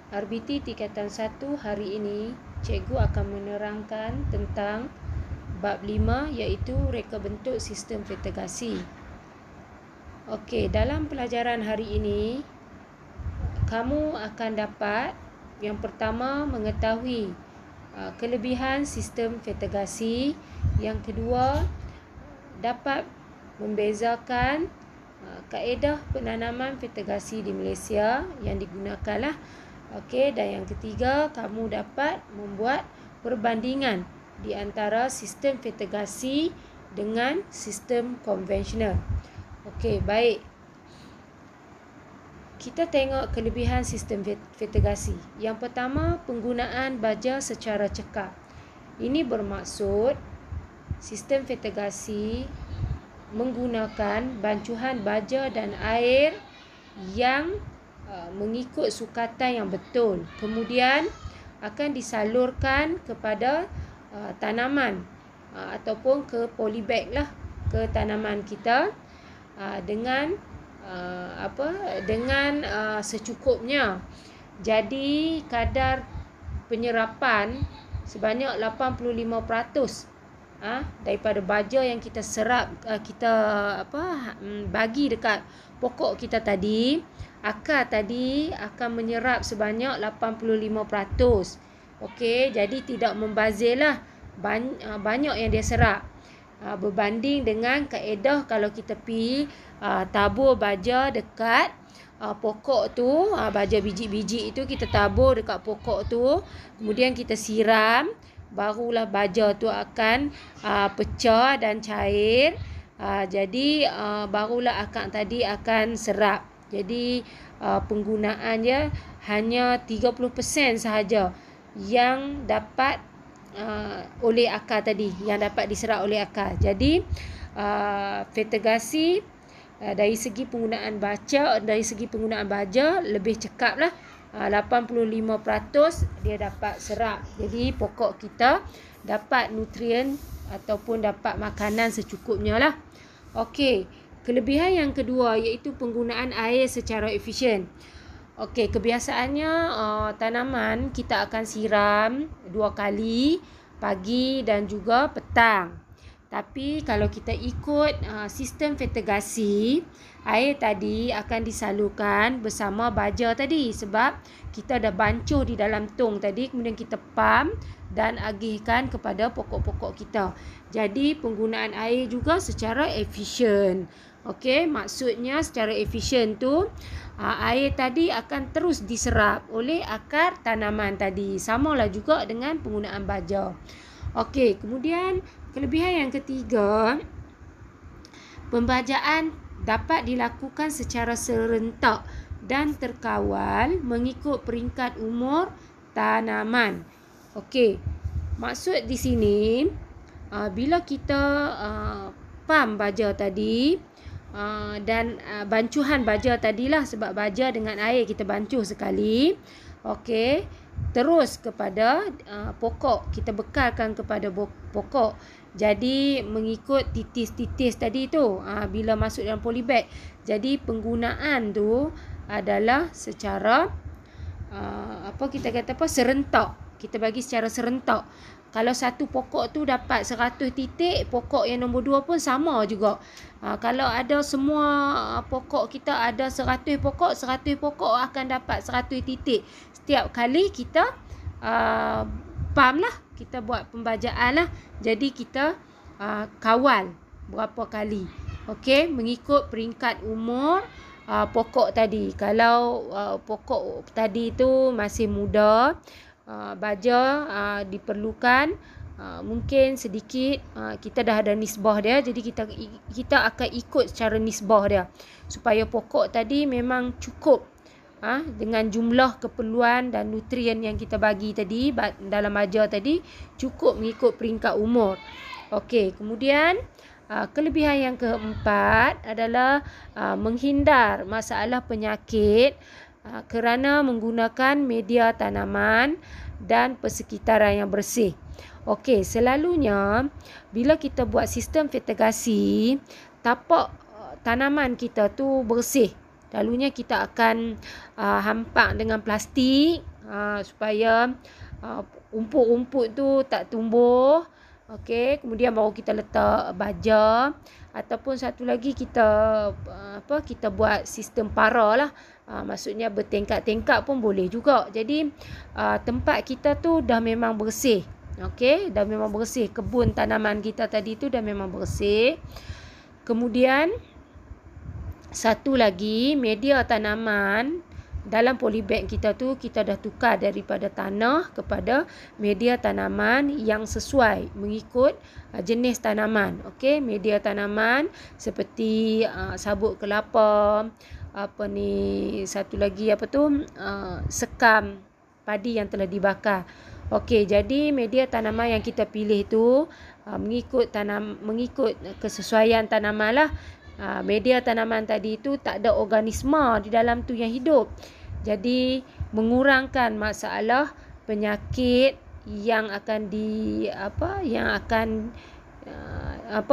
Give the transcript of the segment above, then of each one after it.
RBT tingkatan 1 hari ini cikgu akan menerangkan tentang bab 5 iaitu reka bentuk sistem vertigasi. Okey, dalam pelajaran hari ini kamu akan dapat yang pertama mengetahui kelebihan sistem vertigasi, yang kedua dapat membezakan kaedah penanaman vertigasi di Malaysia yang digunakanlah. Okey, dan yang ketiga kamu dapat membuat perbandingan di antara sistem vertigasi dengan sistem konvensional. Okey, baik. Kita tengok kelebihan sistem vertigasi. Yang pertama, penggunaan baja secara cekap. Ini bermaksud sistem vertigasi menggunakan bancuhan baja dan air yang mengikut sukatan yang betul. Kemudian akan disalurkan kepada tanaman ataupun ke polybag lah, ke tanaman kita dengan secukupnya. Jadi kadar penyerapan sebanyak 85% daripada baja yang kita serap, bagi dekat pokok kita tadi, akar tadi akan menyerap sebanyak 85%. Okey, jadi tidak membazirlah, banyak yang dia serap. Berbanding dengan kaedah kalau kita pi tabur baja dekat pokok tu, baja biji-biji itu kita tabur dekat pokok tu, kemudian kita siram, barulah baja tu akan pecah dan cair. Jadi barulah akar tadi akan serap. Jadi penggunaannya hanya 30% sahaja yang dapat oleh akar tadi, yang dapat diserap oleh akar. Jadi vertigasi dari segi penggunaan baja lebih cekaplah. 85% dia dapat serap. Jadi pokok kita dapat nutrien ataupun dapat makanan secukupnya lah. Okey, kelebihan yang kedua iaitu penggunaan air secara efisien. Okey, kebiasaannya tanaman kita akan siram 2 kali, pagi dan juga petang. Tapi kalau kita ikut sistem vertigasi, air tadi akan disalurkan bersama baja tadi, sebab kita dah bancuh di dalam tong tadi, kemudian kita pam dan agihkan kepada pokok-pokok kita. Jadi penggunaan air juga secara efisien. Okey, maksudnya secara efisien tu air tadi akan terus diserap oleh akar tanaman tadi. Samalah juga dengan penggunaan baja. Okey, kemudian kelebihan yang ketiga, pembajaan dapat dilakukan secara serentak dan terkawal mengikut peringkat umur tanaman. Okey, maksud di sini bila kita pam baja tadi dan bancuhan baja tadilah, sebab baja dengan air kita bancuh sekali. Okey, terus kepada pokok, kita bekalkan kepada pokok. Jadi mengikut titis-titis tadi tu, bila masuk dalam polybag. Jadi penggunaan tu adalah secara serentak. Kita bagi secara serentak. Kalau satu pokok tu dapat 100 titik, pokok yang nombor 2 pun sama juga. Kalau ada semua pokok kita ada 100 pokok, 100 pokok akan dapat 100 titik. Setiap kali kita pam lah, kita buat pembajaan lah. Jadi kita kawal berapa kali. Okey, mengikut peringkat umur pokok tadi. Kalau pokok tadi tu masih muda, baja diperlukan mungkin sedikit, kita dah ada nisbah dia, jadi kita akan ikut secara nisbah dia supaya pokok tadi memang cukup dengan jumlah keperluan dan nutrien yang kita bagi tadi dalam baja tadi, cukup mengikut peringkat umur. Okey, kemudian kelebihan yang keempat adalah menghindar masalah penyakit kerana menggunakan media tanaman dan persekitaran yang bersih. Okey, selalunya bila kita buat sistem vertigasi, tapak tanaman kita tu bersih. Lalunya kita akan hampak dengan plastik supaya rumput-rumput tu tak tumbuh. Okey, kemudian baru kita letak baja, ataupun satu lagi kita kita buat sistem para lah. Maksudnya bertingkat-tingkat pun boleh juga. Jadi tempat kita tu dah memang bersih. Okey, dah memang bersih. Kebun tanaman kita tadi tu dah memang bersih. Kemudian satu lagi, media tanaman dalam polybag kita tu kita dah tukar daripada tanah kepada media tanaman yang sesuai mengikut jenis tanaman. Okey, media tanaman seperti sabut kelapa, satu lagi sekam padi yang telah dibakar. Okey, jadi media tanaman yang kita pilih tu mengikut kesesuaian tanaman lah. Media tanaman tadi tu tak ada organisma di dalam tu yang hidup. Jadi mengurangkan masalah penyakit yang akan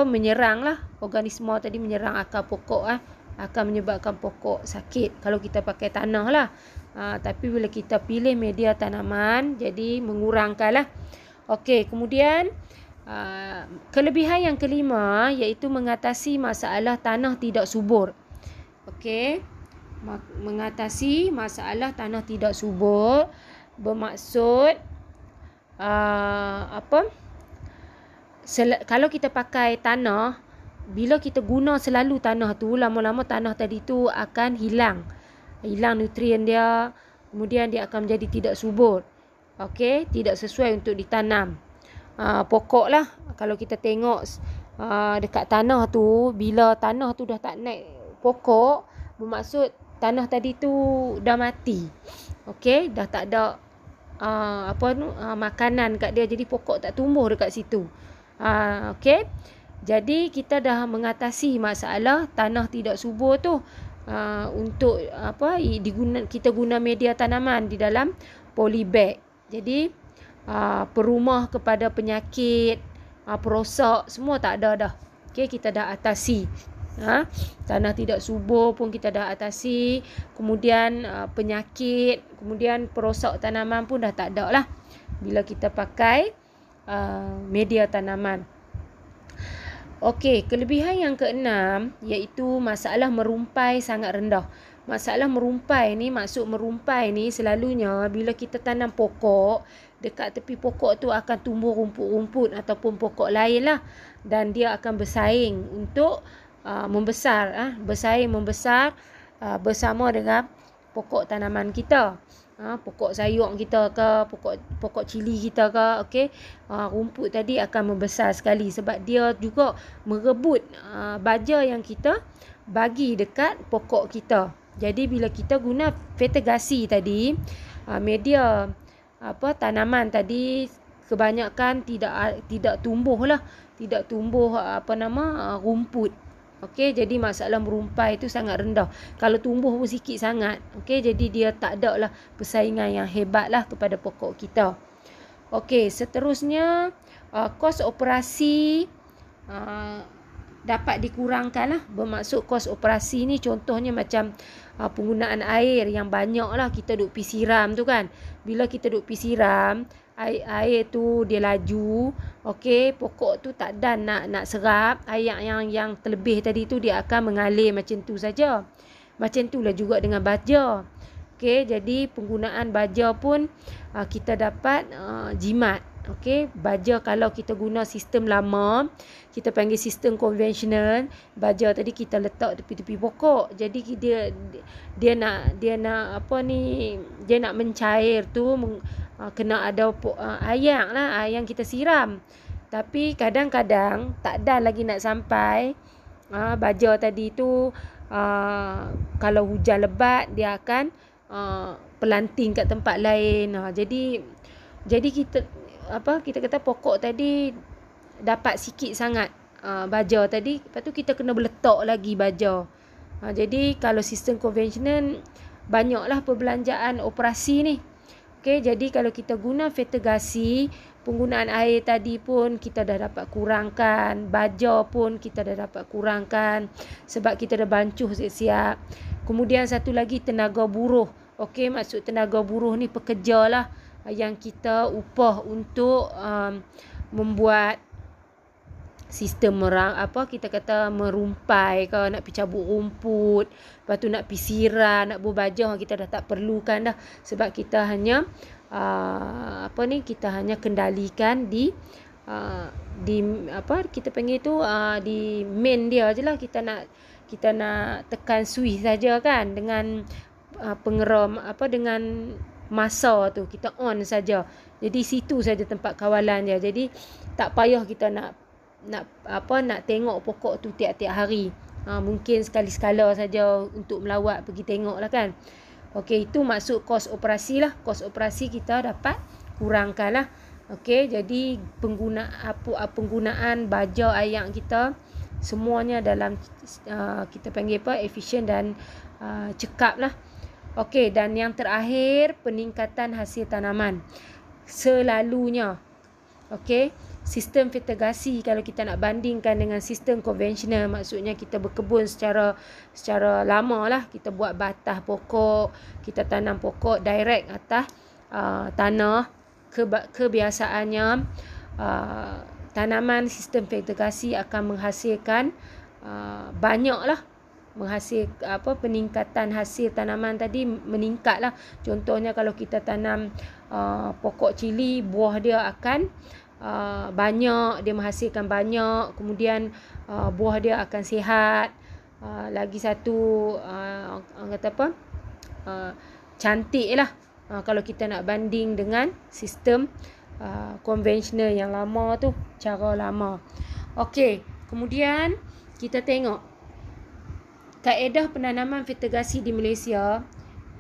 menyerang lah. Organisma tadi menyerang akar pokok akan menyebabkan pokok sakit kalau kita pakai tanah lah. Tapi bila kita pilih media tanaman, jadi mengurangkan lah. Okey, kemudian kelebihan yang kelima iaitu mengatasi masalah tanah tidak subur. Okey, mengatasi masalah tanah tidak subur bermaksud kalau kita pakai tanah, bila kita guna selalu tanah tu, lama-lama tanah tadi tu akan hilang nutrien dia, kemudian dia akan menjadi tidak subur. Okey, tidak sesuai untuk ditanam. Pokok lah, kalau kita tengok dekat tanah tu, bila tanah tu dah tak naik pokok, bermaksud tanah tadi tu dah mati. Okey, dah tak ada makanan kat dia, jadi pokok tak tumbuh dekat situ. Okey, jadi kita dah mengatasi masalah tanah tidak subur tu untuk kita guna media tanaman di dalam polybag. Jadi perumah kepada penyakit, perosak, semua tak ada dah. Okey, kita dah atasi. Tanah tidak subur pun kita dah atasi. Kemudian penyakit, kemudian perosak tanaman pun dah tak ada lah bila kita pakai media tanaman. Okey, kelebihan yang keenam iaitu masalah merumpai sangat rendah. Masalah merumpai ni, maksud merumpai ni selalunya bila kita tanam pokok, dekat tepi pokok tu akan tumbuh rumput-rumput ataupun pokok lain lah, dan dia akan bersaing untuk membesar bersama dengan pokok tanaman kita. Pokok sayur kita ke, pokok cili kita ke, okey, rumput tadi akan membesar sekali sebab dia juga merebut baja yang kita bagi dekat pokok kita. Jadi bila kita guna fertigasi tadi, media tanaman tadi kebanyakan tidak tumbuh rumput. Okey, jadi masalah merumpai itu sangat rendah. Kalau tumbuh pun sikit sangat. Okey, jadi dia tak ada lah persaingan yang hebat lah kepada pokok kita. Okey, seterusnya kos operasi dapat dikurangkan lah. Bermaksud kos operasi ni contohnya macam penggunaan air yang banyak lah kita duk pergi siram tu kan. Bila kita duk pergi siram, air tu dia laju. Okey, pokok tu tak dan nak serap air yang terlebih tadi tu, dia akan mengalir macam tu saja. Macam itulah juga dengan baja. Okey, jadi penggunaan baja pun kita dapat jimat. Okey, baja kalau kita guna sistem lama, kita panggil sistem konvensional, baja tadi kita letak tepi-tepi pokok. Jadi dia nak mencair tu, kena ada air lah, air yang kita siram. Tapi kadang-kadang tak ada lagi nak sampai baja tadi tu, kalau hujan lebat dia akan pelanting kat tempat lain. Jadi kita kata pokok tadi dapat sikit sangat baja tadi, lepas tu kita kena letak lagi baja. Jadi kalau sistem konvensional banyaklah perbelanjaan operasi ni. Okey, jadi kalau kita guna fertigasi, penggunaan air tadi pun kita dah dapat kurangkan, baja pun kita dah dapat kurangkan sebab kita dah bancuh siap-siap. Kemudian satu lagi tenaga buruh Okey, maksud tenaga buruh ni pekerja lah yang kita upah untuk membuat sistem kita kata merumpai ke, nak pergi cabut rumput, lepas tu nak pergi siram, nak berbajah, kita dah tak perlukan dah, sebab kita hanya kita hanya kendalikan di kita panggil tu di main dia je lah. Kita nak tekan switch saja kan, dengan pengeram dengan masa tu kita on saja. Jadi situ saja tempat kawalan dia. Jadi tak payah kita nak tengok pokok tu tiap-tiap hari. Mungkin sekali-sekala saja untuk melawat pergi tengok lah kan. Okey, itu maksud kos operasi lah. Kos operasi kita dapat kurangkan lah. Okey, jadi penggunaan baja ayak kita semuanya dalam kita panggil efisien dan cekap lah. Okey, dan yang terakhir, peningkatan hasil tanaman. Selalunya, okey, sistem fertigasi kalau kita nak bandingkan dengan sistem konvensional, maksudnya kita berkebun secara lama lah, kita buat batah pokok, kita tanam pokok direct atas tanah. Kebiasaannya tanaman sistem fertigasi akan menghasilkan banyak lah, peningkatan hasil tanaman tadi meningkat lah. Contohnya kalau kita tanam pokok cili, buah dia akan banyak, dia menghasilkan banyak, kemudian buah dia akan sihat. Lagi satu cantik lah kalau kita nak banding dengan sistem konvensional yang lama tu, cara lama. Okey, kemudian kita tengok kaedah penanaman fertigasi di Malaysia.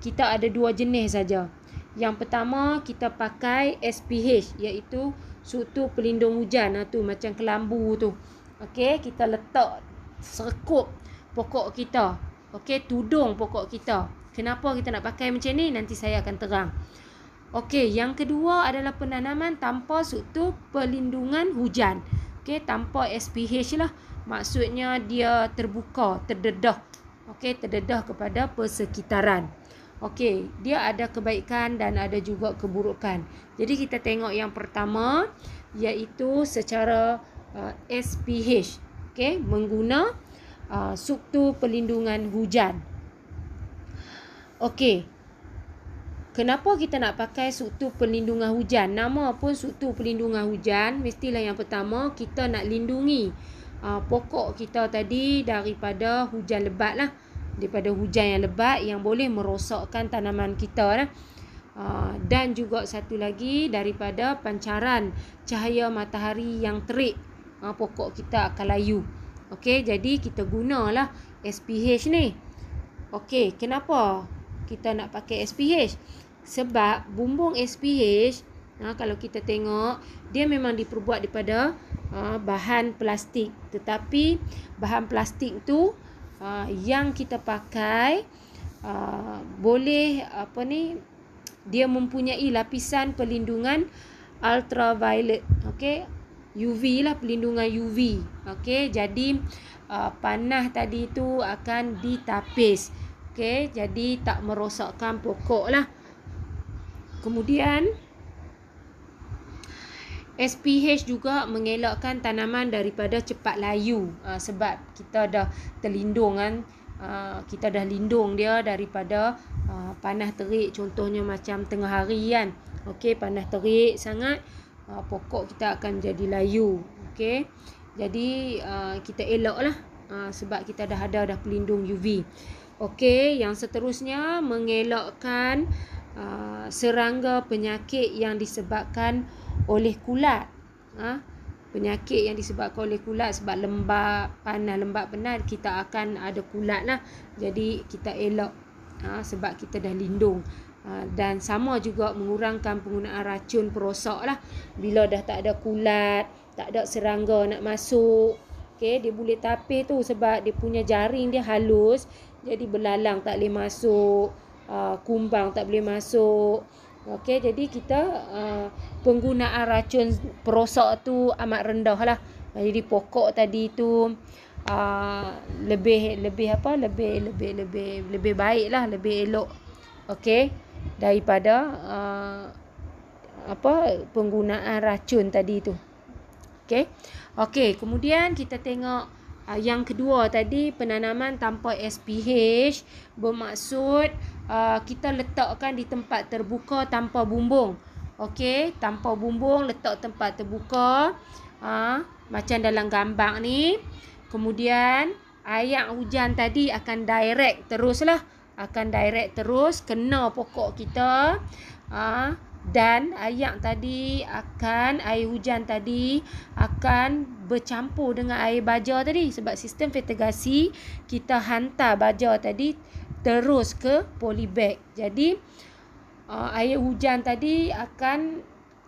Kita ada 2 jenis saja. Yang pertama, kita pakai SPH, iaitu struktur pelindung hujan. Tu macam kelambu tu. Okey, kita letak serkup pokok kita. Okey, tudung pokok kita. Kenapa kita nak pakai macam ni? Nanti saya akan terang. Okey, yang kedua adalah penanaman tanpa struktur pelindungan hujan. Okey, tanpa SPH lah. Maksudnya dia terbuka, terdedah. Okey, terdedah kepada persekitaran. Okey, dia ada kebaikan dan ada juga keburukan. Jadi kita tengok yang pertama, iaitu secara SPH. Okey, mengguna struktur pelindungan hujan. Okey, kenapa kita nak pakai struktur pelindungan hujan? Nama pun struktur pelindungan hujan, mestilah yang pertama kita nak lindungi pokok kita tadi daripada hujan lebat lah. Daripada hujan yang lebat yang boleh merosakkan tanaman kita lah. Dan juga satu lagi daripada pancaran cahaya matahari yang terik, pokok kita akan layu. Okey, jadi kita gunalah SPH ni. Okey, kenapa kita nak pakai SPH? Sebab bumbung SPH, kalau kita tengok, dia memang diperbuat daripada bahan plastik. Tetapi bahan plastik tu yang kita pakai boleh dia mempunyai lapisan pelindungan ultraviolet. Okey, UV lah, pelindungan UV. Okey, jadi panah tadi tu akan ditapis. Okey, jadi tak merosakkan pokok lah. Kemudian SPH juga mengelakkan tanaman daripada cepat layu, sebab kita dah terlindung kan. Kita dah lindung dia daripada panas terik. Contohnya macam tengah hari kan. Okey, panas terik sangat, pokok kita akan jadi layu. Okey, jadi kita elaklah sebab kita dah ada pelindung UV. Okey, yang seterusnya mengelakkan serangga penyakit yang disebabkan oleh kulat. Penyakit yang disebabkan oleh kulat, sebab lembap panas, kita akan ada kulat lah. Jadi kita elak sebab kita dah lindung. Dan sama juga mengurangkan penggunaan racun perosak lah. Bila dah tak ada kulat, tak ada serangga nak masuk, okay, dia boleh tapis tu sebab dia punya jaring dia halus. Jadi belalang tak boleh masuk, kumbang tak boleh masuk. Okey, jadi kita penggunaan racun perosak tu amat rendah lah. Jadi pokok tadi tu lebih baik lah, lebih elok Okey, daripada penggunaan racun tadi tu. Okey, kemudian kita tengok yang kedua tadi, penanaman tanpa SPH bermaksud kita letakkan di tempat terbuka tanpa bumbung. Okey, tanpa bumbung, letak tempat terbuka macam dalam gambar ni. Kemudian air hujan tadi akan direct terus kena pokok kita. Dan air hujan tadi akan bercampur dengan air baja tadi, sebab sistem fertigasi kita hantar baja tadi terus ke polybag. Jadi air hujan tadi akan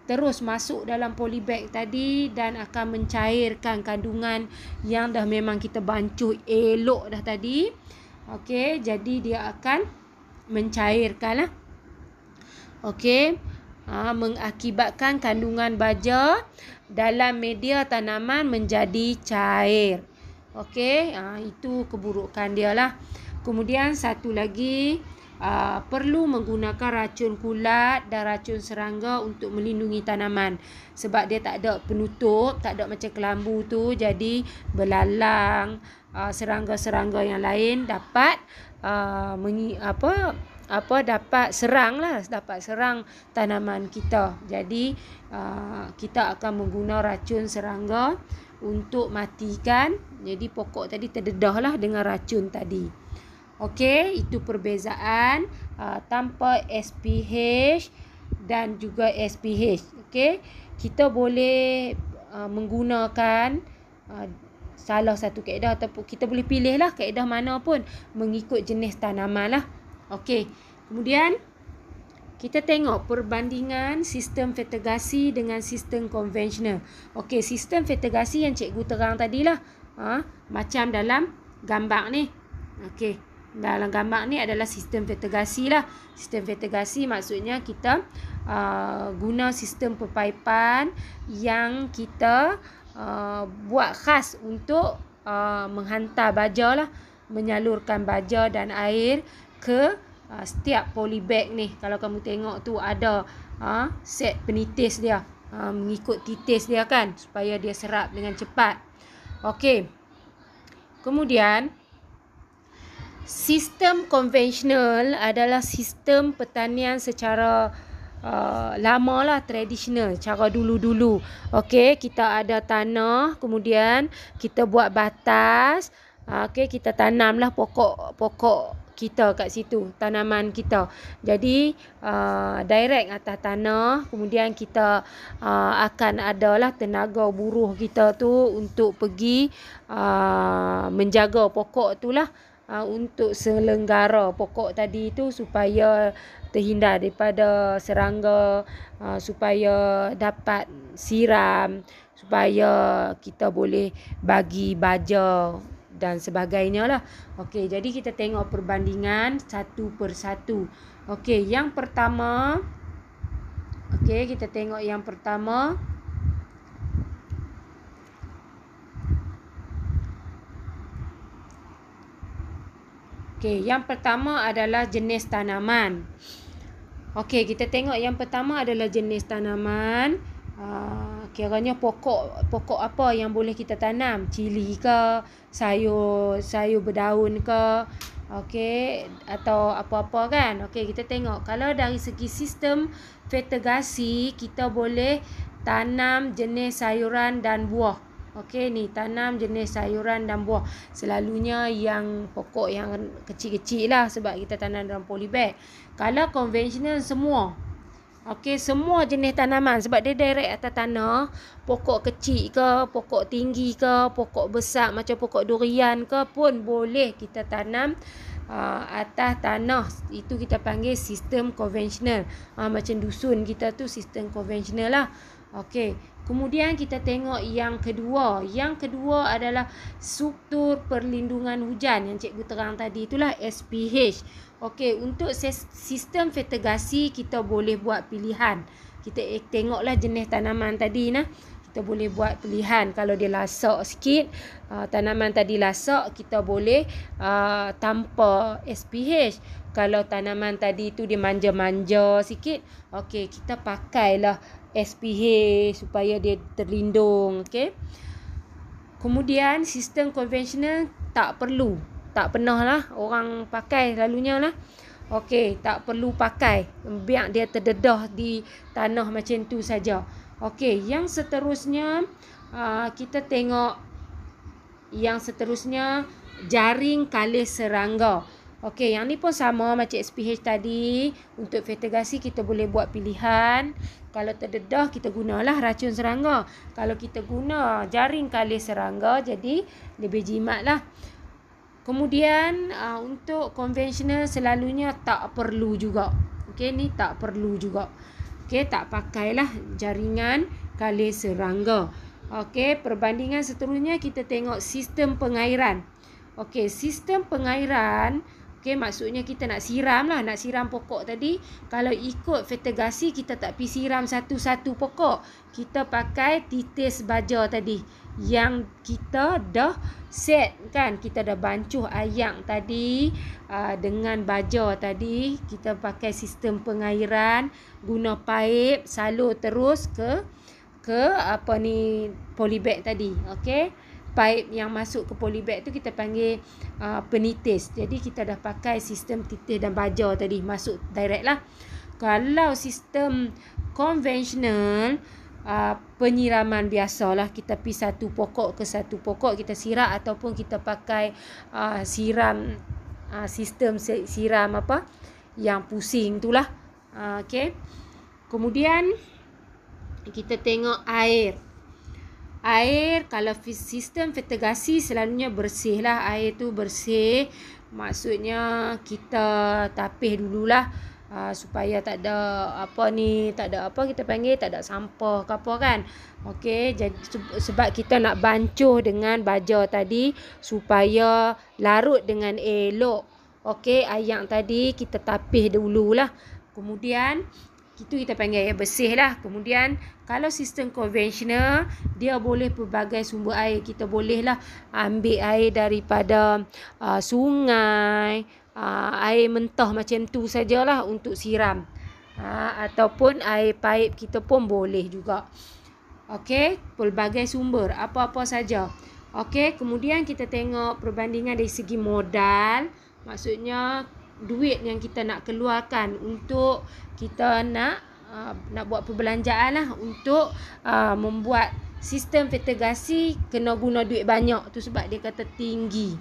terus masuk dalam polybag tadi dan akan mencairkan kandungan yang dah memang kita bancuh elok dah tadi. Okey, jadi dia akan mencairkan lah. Okey, mengakibatkan kandungan baja dalam media tanaman menjadi cair. Okey, itu keburukan dia lah. Kemudian satu lagi, perlu menggunakan racun kulat dan racun serangga untuk melindungi tanaman, sebab dia tak ada penutup, tak ada macam kelambu tu, jadi belalang, serangga-serangga yang lain dapat dapat serang tanaman kita. Jadi kita akan menggunakan racun serangga untuk matikan. Jadi pokok tadi terdedah lah dengan racun tadi. Okey, itu perbezaan tanpa SPH dan juga SPH. Okey, kita boleh menggunakan salah satu kaedah, ataupun kita boleh pilih lah kaedah mana pun mengikut jenis tanaman lah. Okey, kemudian kita tengok perbandingan sistem fertigasi dengan sistem konvensional. Okey, sistem fertigasi yang cikgu terang tadilah, macam dalam gambar ni. Okey, dalam gambar ni adalah sistem fertigasi lah. Sistem fertigasi maksudnya kita guna sistem perpaipan yang kita buat khas untuk menghantar baja lah, menyalurkan baja dan air ke setiap polybag ni. Kalau kamu tengok tu ada set penitis dia, mengikut titis dia kan, supaya dia serap dengan cepat. Okey, kemudian sistem konvensional adalah sistem pertanian secara lama lah, tradisional, cara dulu-dulu. Okey, kita ada tanah, kemudian kita buat batas. Okey, kita tanamlah pokok kita kat situ, tanaman kita. Jadi direct atas tanah, kemudian kita akan adalah tenaga buruh kita tu untuk pergi menjaga pokok tu lah, untuk selenggara pokok tadi tu supaya terhindar daripada serangga, supaya dapat siram, supaya kita boleh bagi baja dan sebagainya lah. Okey, jadi kita tengok perbandingan satu persatu. Okey, yang pertama, kita tengok yang pertama. Okey, yang pertama adalah jenis tanaman. Okey, kita tengok yang pertama adalah jenis tanaman. Kiranya pokok apa yang boleh kita tanam? Cili ke, sayur berdaun ke, okey, atau apa-apa kan? Okey, kita tengok kalau dari segi sistem fertigasi, kita boleh tanam jenis sayuran dan buah. Okey, ni tanam jenis sayuran dan buah. Selalunya yang pokok yang kecil-kecil lah, sebab kita tanam dalam polybag. Kalau konvensional semua. Okey, semua jenis tanaman, sebab dia direct atas tanah. Pokok kecil ke, pokok tinggi ke, pokok besar macam pokok durian ke pun boleh kita tanam atas tanah. Itu kita panggil sistem konvensional. Macam dusun kita tu sistem konvensional lah. Okey, kemudian kita tengok yang kedua. Yang kedua adalah struktur perlindungan hujan yang cikgu terang tadi, itulah SPH. Okey, untuk sistem fertigasi kita boleh buat pilihan. Kita tengoklah jenis tanaman tadi nah. kita boleh buat pilihan. Kalau dia lasak sikit, tanaman tadi lasak, kita boleh tanpa SPH. Kalau tanaman tadi tu dia manja-manja sikit, okey, kita pakailah SPH supaya dia terlindung. Okey. Kemudian sistem konvensional tak pernah lah orang pakai lalunya lah. Okey, tak perlu pakai. Biar dia terdedah di tanah macam tu saja. Okey, yang seterusnya kita tengok yang seterusnya jaring kalis serangga. Okey, yang ni pun sama macam SPH tadi. Untuk fertigasi kita boleh buat pilihan. Kalau terdedah kita gunalah racun serangga. Kalau kita guna jaring kalis serangga, jadi lebih jimat lah. Kemudian untuk konvensional selalunya tak perlu juga. Okey, ni tak perlu juga. Okey, tak pakailah jaringan kalis serangga. Okey, perbandingan seterusnya kita tengok sistem pengairan. Okey, sistem pengairan, okey, maksudnya kita nak siram lah, nak siram pokok tadi. Kalau ikut fertigasi kita tak pergi siram satu-satu pokok. Kita pakai titis baja tadi yang kita dah set kan, kita dah bancuh ayak tadi dengan baja tadi. Kita pakai sistem pengairan, guna paip salur terus ke polybag tadi. Okey, paip yang masuk ke polybag tu kita panggil penitis. Jadi kita dah pakai sistem titis dan baja tadi, masuk direct lah. Kalau sistem konvensional, penyiraman biasalah, kita pergi satu pokok ke satu pokok kita siram, ataupun kita pakai sistem siram yang pusing itulah. Okey. Kemudian kita tengok air. Kalau sistem fertigasi selalunya bersih lah. Air tu bersih, maksudnya kita tapih dululah supaya tak ada kita panggil tak ada sampah ke apa kan. Okey, jadi sebab kita nak bancuh dengan baja tadi supaya larut dengan elok. Okey, ayak tadi kita tapih dululah. Kemudian itu kita panggil air bersih lah. Kemudian kalau sistem konvensional, dia boleh pelbagai sumber air. Kita bolehlah ambil air daripada sungai, air mentah macam tu sajalah untuk siram. Ataupun air paip kita pun boleh juga. Okey, pelbagai sumber, apa-apa saja. Okey, kemudian kita tengok perbandingan dari segi modal. Maksudnya duit yang kita nak keluarkan untuk kita nak buat perbelanjaan lah untuk membuat sistem fertigasi, kena guna duit banyak tu sebab dia kata tinggi.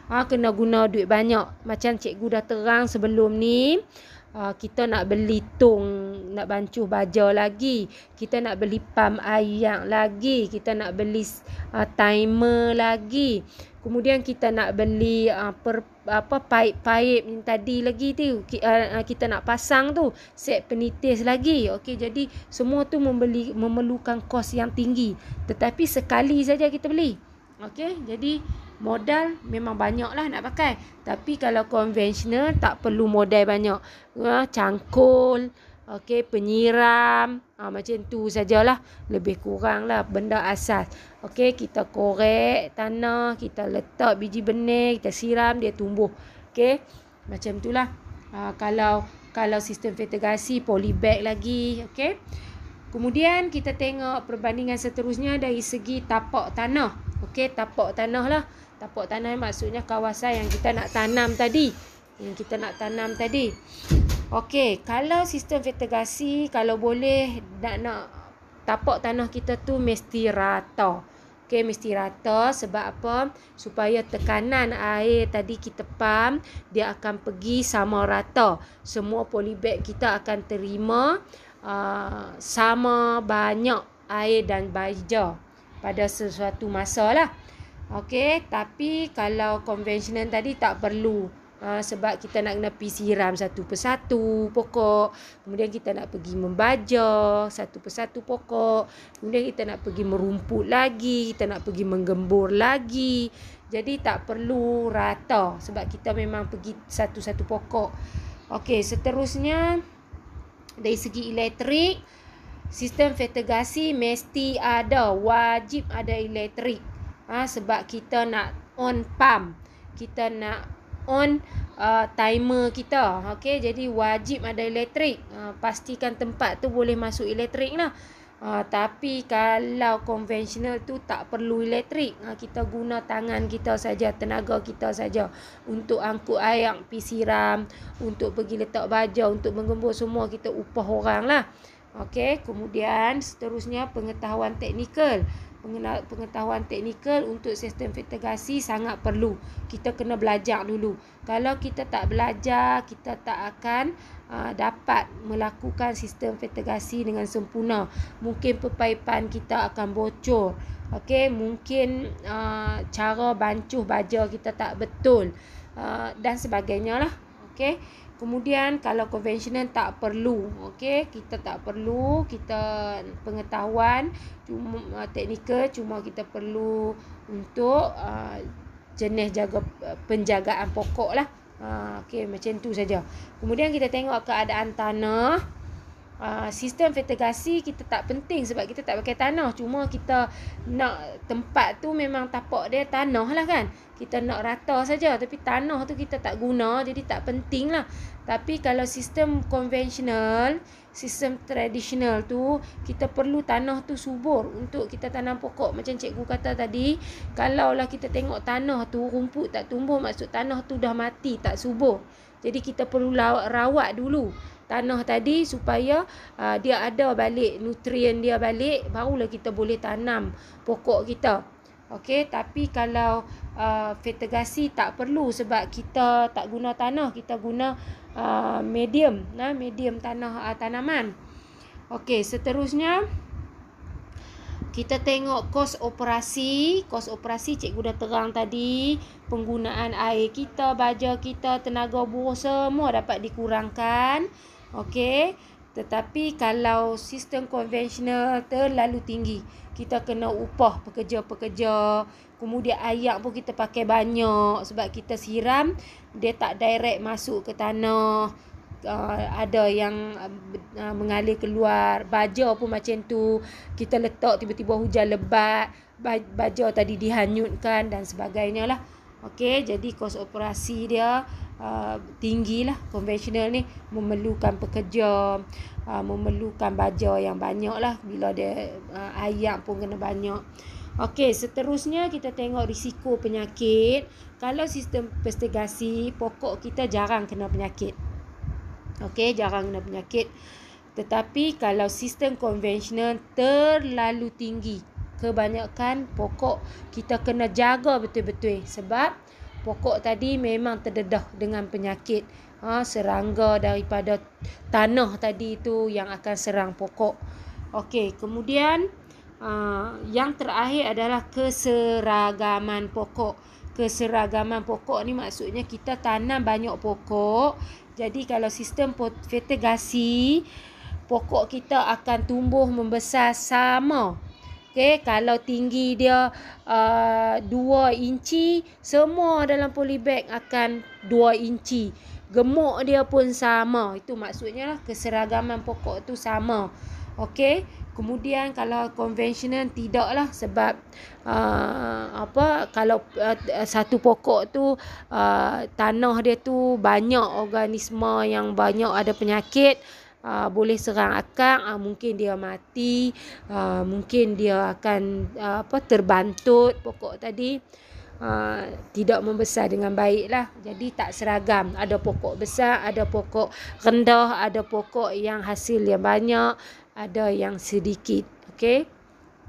Kena guna duit banyak. Macam cikgu dah terang sebelum ni, kita nak beli tong, nak bancuh baja lagi, kita nak beli pam ayak lagi, kita nak beli timer lagi, kemudian kita nak beli paip-paip yang tadi lagi tu, kita nak pasang tu, set penitis lagi. Okey, jadi semua tu memerlukan kos yang tinggi, tetapi sekali saja kita beli. Okey, jadi modal memang banyak lah nak pakai. Tapi kalau konvensional tak perlu modal banyak. Cangkul, okey, penyiram, macam tu sajalah. Lebih kurang lah benda asas. Okey, kita korek tanah, kita letak biji benih, kita siram, dia tumbuh. Okey, macam tu lah. Kalau sistem fertigasi, polybag lagi. Okey. Kemudian kita tengok perbandingan seterusnya dari segi tapak tanah. Okey, tapak tanah lah. Tapak tanah maksudnya kawasan yang kita nak tanam tadi. Okey, kalau sistem fertigasi, kalau boleh nak tapak tanah kita tu mesti rata. Okey, mesti rata. Sebab apa? Supaya tekanan air tadi kita pam, dia akan pergi sama rata. Semua polybag kita akan terima sama banyak air dan baja pada sesuatu masa lah. Okey, tapi kalau konvensional tadi tak perlu. Sebab kita nak kena pergi siram satu persatu pokok, kemudian kita nak pergi membaja satu persatu pokok, kemudian kita nak pergi merumput lagi, kita nak pergi menggembur lagi. Jadi tak perlu rata sebab kita memang pergi satu-satu pokok. Okey, seterusnya dari segi elektrik, sistem vetigasi mesti ada, wajib ada elektrik. Sebab kita nak on pump, kita nak on timer kita. Okey, jadi wajib ada elektrik. Pastikan tempat tu boleh masuk elektrik lah. Tapi kalau konvensional tu tak perlu elektrik. Kita guna tangan kita saja, tenaga kita saja untuk angkut air, pergi siram, untuk pergi letak baja, untuk menggembur, semua kita upah orang lah. Okey, kemudian seterusnya pengetahuan teknikal. Pengetahuan teknikal untuk sistem vetigasi sangat perlu. Kita kena belajar dulu. Kalau kita tak belajar, kita tak akan dapat melakukan sistem vetigasi dengan sempurna. Mungkin pepaipan kita akan bocor. Okey, mungkin cara bancuh baja kita tak betul, dan sebagainya lah. Okey. Kemudian kalau konvensional tak perlu, okey, kita tak perlu, kita pengetahuan cuma teknikal, cuma kita perlu untuk jenis penjagaan pokok lah. Okey, macam tu saja. Kemudian kita tengok keadaan tanah. Sistem vetigasi kita tak penting sebab kita tak pakai tanah, cuma kita nak tempat tu memang tapak dia tanah lah kan, kita nak rata saja, tapi tanah tu kita tak guna, jadi tak penting lah. Tapi kalau sistem konvensional, sistem tradisional tu, kita perlu tanah tu subur untuk kita tanam pokok. Macam cikgu kata tadi, kalaulah kita tengok tanah tu rumput tak tumbuh, maksud tanah tu dah mati, tak subur. Jadi kita perlu rawat dulu tanah tadi supaya dia ada balik nutrien dia balik, barulah kita boleh tanam pokok kita. Okey, tapi kalau vetigasi tak perlu sebab kita tak guna tanah, kita guna medium tanah tanaman. Okey, seterusnya kita tengok kos operasi. Kos operasi cikgu dah terang tadi. Penggunaan air kita, baja kita, tenaga buruh semua dapat dikurangkan. Okey. Tetapi kalau sistem konvensional terlalu tinggi, kita kena upah pekerja-pekerja. Kemudian air pun kita pakai banyak sebab kita siram, dia tak direct masuk ke tanah. Ada yang mengalir keluar. Baja pun macam tu, kita letak tiba-tiba hujan lebat, baja tadi dihanyutkan dan sebagainya lah. Okey, jadi kos operasi dia tinggi lah. Konvensional ni memerlukan pekerja, memerlukan baja yang banyak lah. Bila dia air pun kena banyak. Okey, seterusnya kita tengok risiko penyakit. Kalau sistem vetigasi, pokok kita jarang kena penyakit. Okey, jarang kena penyakit. Tetapi kalau sistem konvensional terlalu tinggi, kebanyakan pokok kita kena jaga betul-betul sebab pokok tadi memang terdedah dengan penyakit. Serangga daripada tanah tadi tu yang akan serang pokok. Okey, kemudian yang terakhir adalah keseragaman pokok. Keseragaman pokok ni maksudnya kita tanam banyak pokok. Jadi kalau sistem vetigasi, pokok kita akan tumbuh membesar sama. Okey, kalau tinggi dia 2 inci, semua dalam polybag akan 2 inci. Gemuk dia pun sama. Itu maksudnya lah keseragaman pokok tu sama. Okey. Kemudian kalau konvensional tidaklah sebab kalau satu pokok tu tanah dia tu banyak organisma yang banyak ada penyakit, boleh serang akar, mungkin dia mati, mungkin dia akan terbantut pokok tadi, tidak membesar dengan baik lah. Jadi tak seragam, ada pokok besar, ada pokok rendah, ada pokok yang hasil yang banyak, ada yang sedikit. Okey.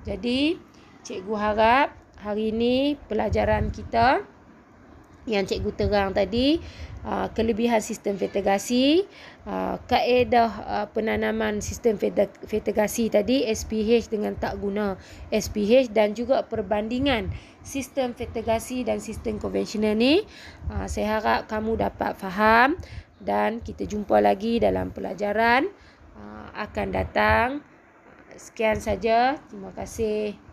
Jadi cikgu harap hari ini pelajaran kita yang cikgu terang tadi, kelebihan sistem vetigasi, kaedah penanaman sistem vetigasi tadi, SPH dengan tak guna SPH, dan juga perbandingan sistem vetigasi dan sistem konvensional ni. Saya harap kamu dapat faham dan kita jumpa lagi dalam pelajaran akan datang. Sekian saja. Terima kasih.